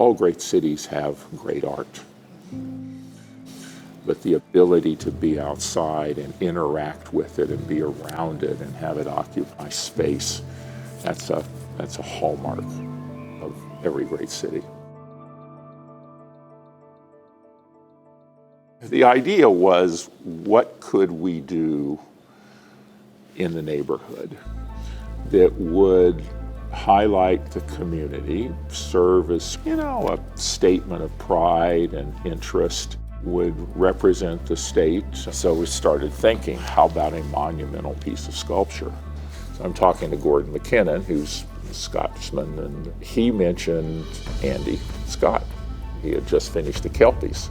All great cities have great art. But the ability to be outside and interact with it and be around it and have it occupy space, that's a hallmark of every great city. The idea was, what could we do in the neighborhood that would highlight the community, serve as, a statement of pride and interest, would represent the state. So we started thinking, how about a monumental piece of sculpture? So I'm talking to Gordon McKinnon, who's a Scotsman, and he mentioned Andy Scott. He had just finished the Kelpies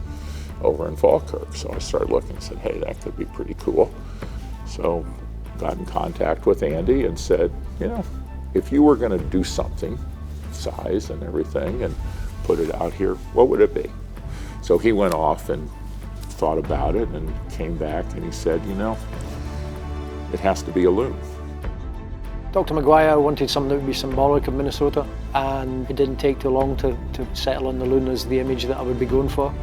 over in Falkirk. So I started looking and said, hey, that could be pretty cool. So got in contact with Andy and said, if you were going to do something, size and everything, and put it out here, what would it be? So he went off and thought about it and came back and he said, it has to be a loon. Dr. McGuire wanted something that would be symbolic of Minnesota, and it didn't take too long to settle on the loon as the image that I would be going for.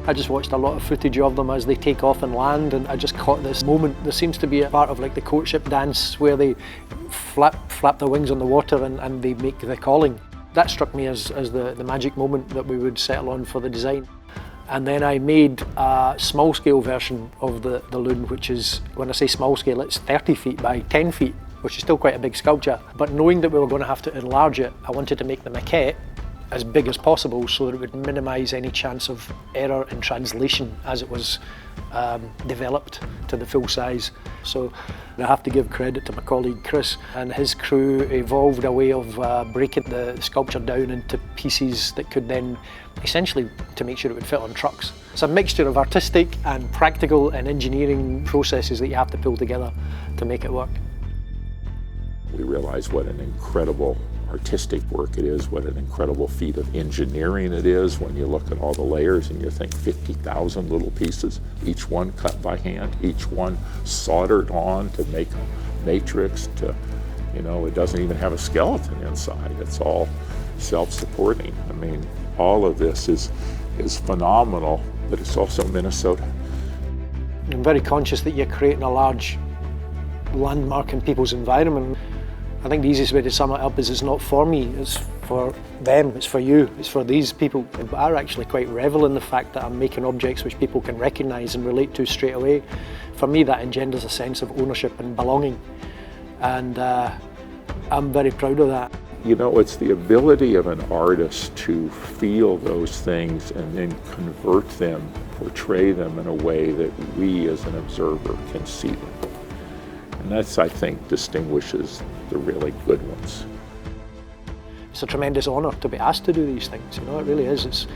I just watched a lot of footage of them as they take off and land, and I just caught this moment. There seems to be a part of like the courtship dance where they flap their wings on the water and they make the calling. That struck me as the magic moment that we would settle on for the design. And then I made a small scale version of the loon, which is, when I say small scale, it's 30 feet by 10 feet, which is still quite a big sculpture. But knowing that we were going to have to enlarge it, I wanted to make the maquette as big as possible so that it would minimise any chance of error in translation as it was developed to the full size. So I have to give credit to my colleague Chris and his crew evolved a way of breaking the sculpture down into pieces that could then essentially to make sure it would fit on trucks. It's a mixture of artistic and practical and engineering processes that you have to pull together to make it work. We realized what an incredible artistic work it is, what an incredible feat of engineering it is when you look at all the layers and you think 50,000 little pieces, each one cut by hand, each one soldered on to make a matrix to, it doesn't even have a skeleton inside. It's all self-supporting. I mean, all of this is phenomenal, but it's also Minnesota. I'm very conscious that you're creating a large landmark in people's environment. I think the easiest way to sum it up is it's not for me, it's for them, it's for you, it's for these people. But I actually quite revel in the fact that I'm making objects which people can recognise and relate to straight away. For me, that engenders a sense of ownership and belonging, and I'm very proud of that. It's the ability of an artist to feel those things and then convert them, portray them in a way that we as an observer can see them. And that's, I think, distinguishes the really good ones. It's a tremendous honour to be asked to do these things, it really is. It's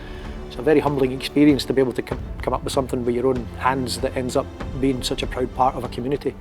a very humbling experience to be able to come up with something with your own hands that ends up being such a proud part of a community.